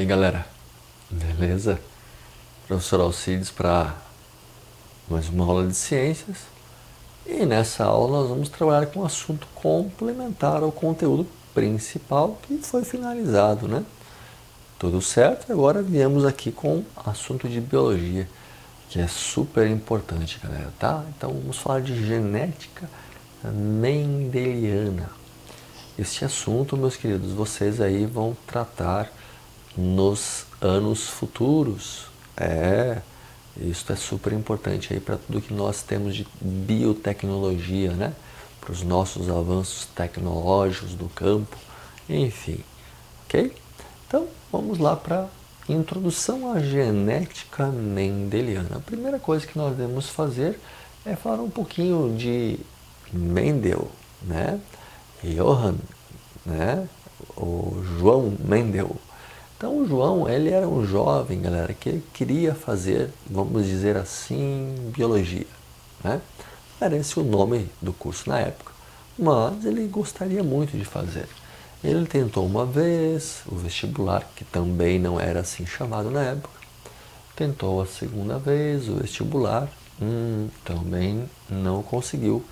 galera, beleza? Professor Alcides para mais uma aula de ciências. E nessa aula nós vamos trabalhar com um assunto complementar ao conteúdo principal que foi finalizado, né? Tudo certo? Agora viemos aqui com assunto de biologia, que é super importante, galera, tá? Então vamos falar de genética mendeliana. Este assunto, meus queridos, vocês aí vão tratar nos anos futuros. Isso é super importante aí para tudo que nós temos de biotecnologia, né? Para os nossos avanços tecnológicos do campo, enfim, ok? Então, vamos lá para a introdução à genética mendeliana. A primeira coisa que nós devemos fazer é falar um pouquinho de Mendel, né? Johann, né? O João Mendel. Então o João, ele era um jovem, galera, que ele queria fazer, vamos dizer assim, biologia, né? Era esse o nome do curso na época, mas ele gostaria muito de fazer. Ele tentou uma vez o vestibular, que também não era assim chamado na época. Tentou a segunda vez o vestibular, também não conseguiu.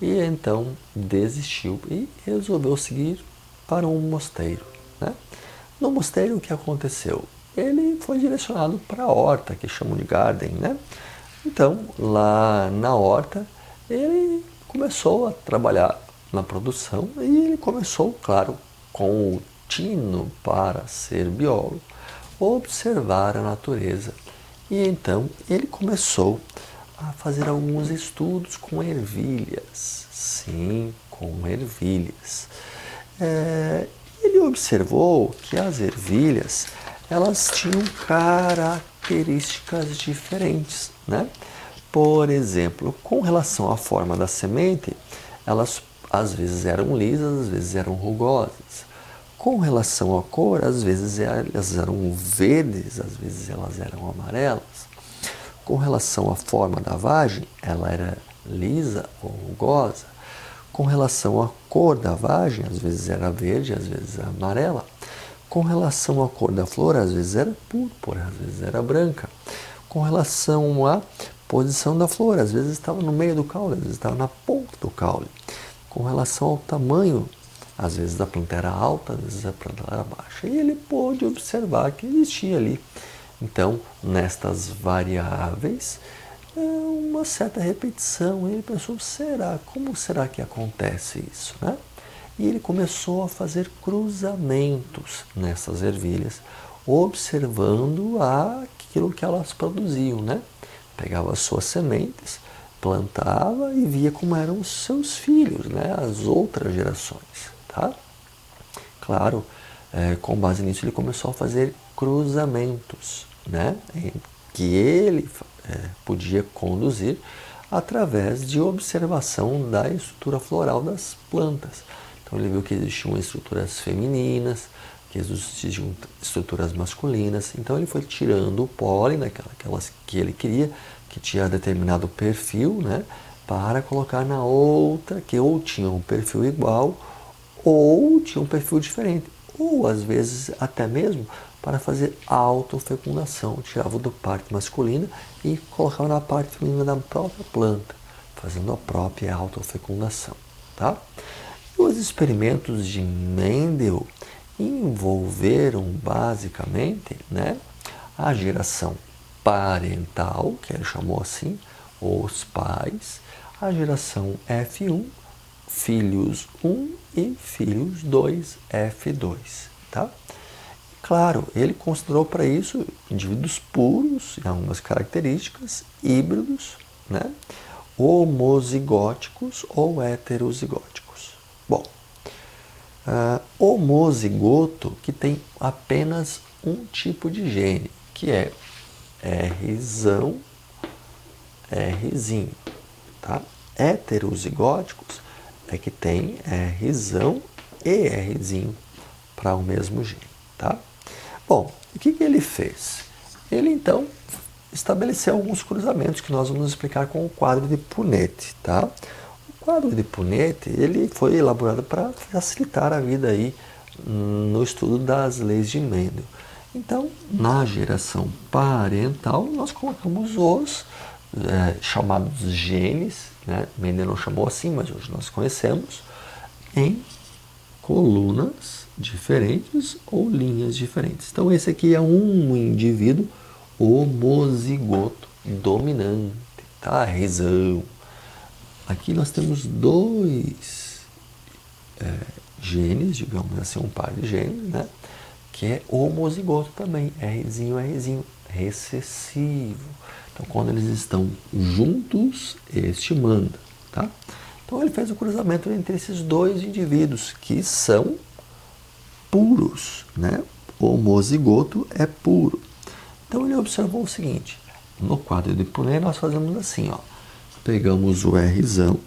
E então desistiu e resolveu seguir para um mosteiro, né? No mosteiro, o que aconteceu? Ele foi direcionado para a horta, que chamam de garden, né? Então, lá na horta, ele começou a trabalhar na produção e ele começou, claro, com o tino para ser biólogo, observar a natureza. E então ele começou a fazer alguns estudos com ervilhas. Sim, com ervilhas. Ele observou que as ervilhas, elas tinham características diferentes, né? Por exemplo, com relação à forma da semente, elas às vezes eram lisas, às vezes eram rugosas. Com relação à cor, às vezes elas eram verdes, às vezes elas eram amarelas. Com relação à forma da vagem, ela era lisa ou rugosa. Com relação à cor da vagem, às vezes era verde, às vezes era amarela. Com relação à cor da flor, às vezes era púrpura, às vezes era branca. Com relação à posição da flor, às vezes estava no meio do caule, às vezes estava na ponta do caule. Com relação ao tamanho, às vezes a planta era alta, às vezes a planta era baixa. E ele pôde observar que existia ali. Então, nestas variáveis, uma certa repetição. E ele pensou, como será que acontece isso, né? E ele começou a fazer cruzamentos nessas ervilhas, observando aquilo que elas produziam, né? Pegava as suas sementes, plantava e via como eram os seus filhos, né? As outras gerações, tá? Claro, com base nisso ele começou a fazer cruzamentos, né? Que ele podia conduzir através de observação da estrutura floral das plantas. Então ele viu que existiam estruturas femininas, que existiam estruturas masculinas. Então ele foi tirando o pólen daquelas que ele queria, que tinha determinado perfil, né, para colocar na outra, que ou tinha um perfil igual ou tinha um perfil diferente, ou às vezes até mesmo para fazer autofecundação. Tirava da parte masculina e colocava na parte feminina da própria planta, fazendo a própria autofecundação, tá? E os experimentos de Mendel envolveram basicamente, né, a geração parental, que ele chamou assim, os pais, a geração F1, filhos 1 e filhos 2, F2, tá? Claro, ele considerou para isso indivíduos puros, em algumas características, híbridos, né? Homozigóticos ou heterozigóticos. Bom, homozigoto que tem apenas um tipo de gene, que é Rzão, Rzinho, tá? Heterozigóticos é que tem Rzão e Rzinho para o mesmo gene, tá? Bom, o que ele fez? Ele então estabeleceu alguns cruzamentos que nós vamos explicar com o quadro de Punnett, tá? O quadro de Punnett, ele foi elaborado para facilitar a vida aí no estudo das leis de Mendel. Então, na geração parental, nós colocamos os chamados genes, né? Mendel não chamou assim, mas hoje nós conhecemos, em colunas diferentes ou linhas diferentes. Então, esse aqui é um indivíduo homozigoto dominante, tá? Razão. Aqui nós temos dois genes, digamos assim, um par de genes, né? Que é homozigoto também, Rzinho, Rzinho, recessivo. Então, quando eles estão juntos, este manda, tá? Então, ele fez o cruzamento entre esses dois indivíduos, que são puros, né? O homozigoto é puro. Então, ele observou o seguinte, no quadro de Punnett nós fazemos assim, ó. Pegamos o Rzão,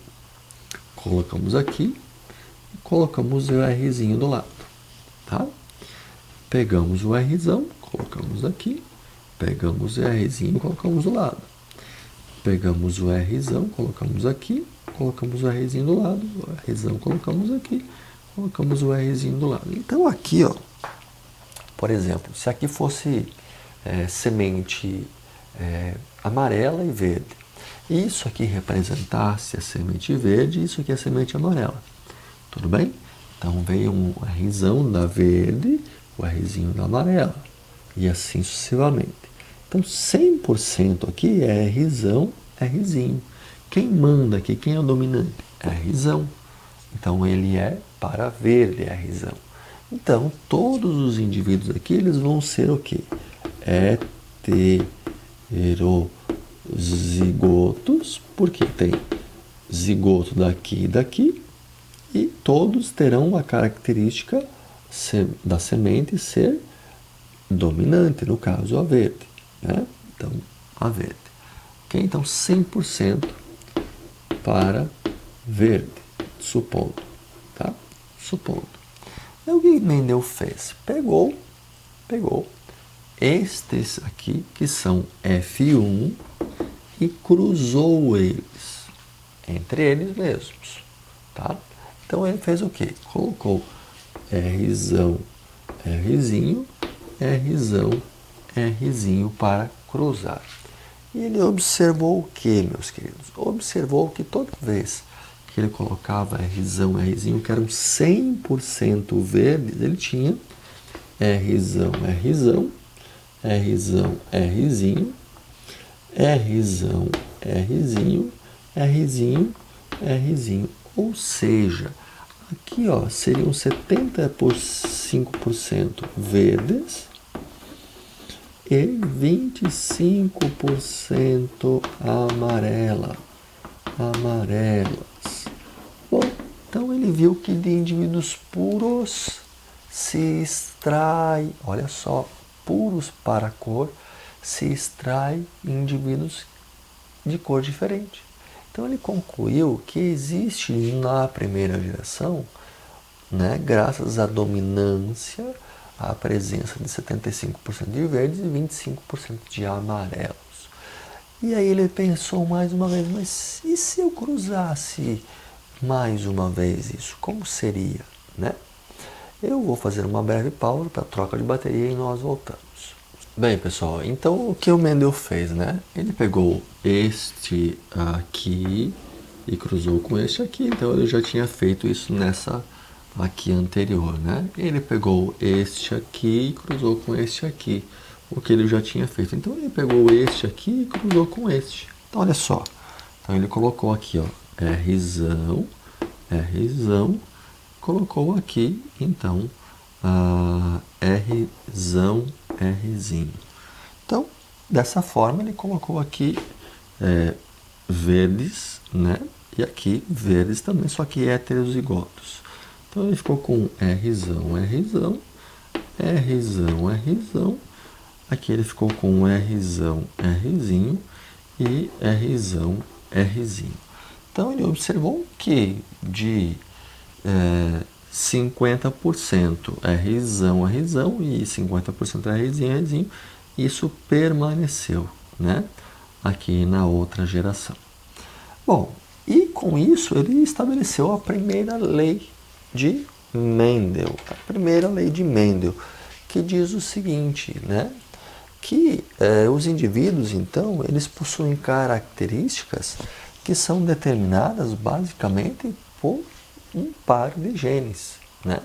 colocamos aqui, e colocamos o Rzinho do lado, tá? Pegamos o Rzão, colocamos aqui, pegamos o Rzinho, colocamos do lado. Pegamos o Rzão, colocamos aqui, colocamos o Rzinho do lado, o Rzão colocamos aqui, colocamos o Rzinho do lado. Então aqui, ó, por exemplo, se aqui fosse semente amarela e verde, e isso aqui representasse a semente verde, isso aqui é a semente amarela, tudo bem? Então veio um Rzão da verde, o Rzinho da amarela, e assim sucessivamente. Então 100% aqui é Rzão, Rzinho. Quem manda aqui, quem é o dominante? É Rzão. Então ele é para verde, é Rzão. Então todos os indivíduos aqui, eles vão ser o quê? Heterozigotos, porque tem zigoto daqui e daqui, e todos terão a característica da semente ser dominante, no caso a verde, né? Então, a verde. Okay? Então, 100% para verde, supondo, tá? Supondo. E o que Mendel fez? Pegou estes aqui, que são F1, e cruzou eles, entre eles mesmos, tá? Então, ele fez o quê? Colocou Rzão, Rzinho, Rzão, Rzinho para cruzar. E ele observou o que, meus queridos? Observou que toda vez que ele colocava Rzão, Rzinho, que eram 100% verdes, ele tinha Rzão, Rzão, Rzão, Rzinho, Rzão, Rzinho, Rzinho, Rzinho. Ou seja, aqui ó, seriam 75% verdes e 25% amarelas. Bom, então ele viu que de indivíduos puros se extrai, olha só, puros para a cor, se extrai indivíduos de cor diferente. Então ele concluiu que existe na primeira geração, né, graças à dominância, à presença de 75% de verdes e 25% de amarelos. E aí ele pensou mais uma vez, mas e se eu cruzasse mais uma vez isso? Como seria, né? Eu vou fazer uma breve pausa para troca de bateria e nós voltamos. Bem, pessoal, então o que o Mendel fez, né? Ele pegou este aqui e cruzou com este aqui, então ele já tinha feito isso nessa aqui anterior, né? Ele pegou este aqui e cruzou com este aqui, o que ele já tinha feito. Então ele pegou este aqui e cruzou com este. Então olha só, então ele colocou aqui, ó, Rzão, Rzão, colocou aqui, então, Rzão, Rzinho. Então, dessa forma, ele colocou aqui verdes, né? E aqui verdes também, só que heterozigotos. Então, ele ficou com Rzão, Rzão, Rzão, Rzão. Aqui ele ficou com Rzão, Rzinho e Rzão, Rzinho. Então, ele observou que de 50% Rzão, Rzão e 50% Rzinho, Rzinho, isso permaneceu, né, aqui na outra geração. Bom, e com isso ele estabeleceu a primeira lei de Mendel. A primeira lei de Mendel, que diz o seguinte, né? Que os indivíduos, então, eles possuem características que são determinadas basicamente por um par de genes, né?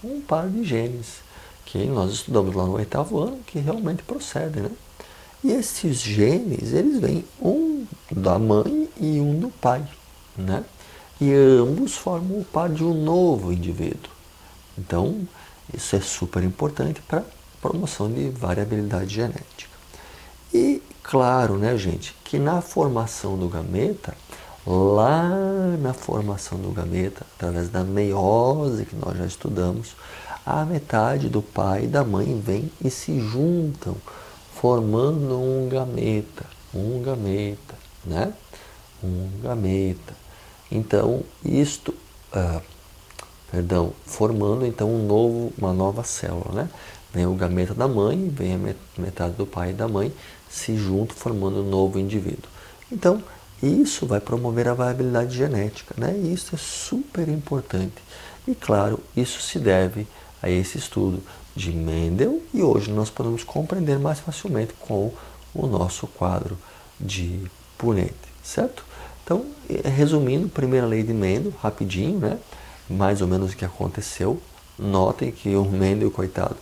Um par de genes que nós estudamos lá no 8º ano, que realmente procedem, né? E esses genes, eles vêm um da mãe e um do pai, né? E ambos formam o par de um novo indivíduo. Então, isso é super importante para a promoção de variabilidade genética. E claro, né, gente, que na formação do gameta, lá na formação do gameta, através da meiose que nós já estudamos, a metade do pai e da mãe vem e se juntam, formando um gameta, né? Um gameta. Então, isto, formando então uma nova célula, né? Vem o gameta da mãe, vem a metade do pai e da mãe, se juntam formando um novo indivíduo. Então, isso vai promover a variabilidade genética, né? E isso é super importante. E claro, isso se deve a esse estudo de Mendel e hoje nós podemos compreender mais facilmente com o nosso quadro de Punnett, certo? Então, resumindo, primeira lei de Mendel, rapidinho, né? Mais ou menos o que aconteceu. Notem que o Mendel, coitado,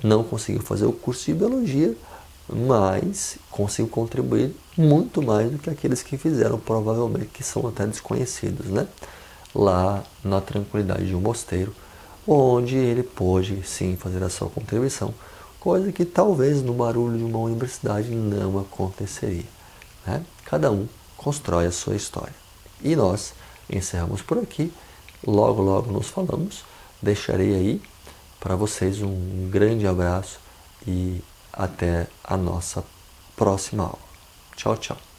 não conseguiu fazer o curso de biologia, mas conseguiu contribuir muito mais do que aqueles que fizeram, provavelmente, que são até desconhecidos, né? Lá na tranquilidade de um mosteiro, onde ele pôde sim fazer a sua contribuição, coisa que talvez no barulho de uma universidade não aconteceria, né? Cada um constrói a sua história. E nós encerramos por aqui. Logo, logo nos falamos. Deixarei aí para vocês um grande abraço e até a nossa próxima aula. Tchau, tchau.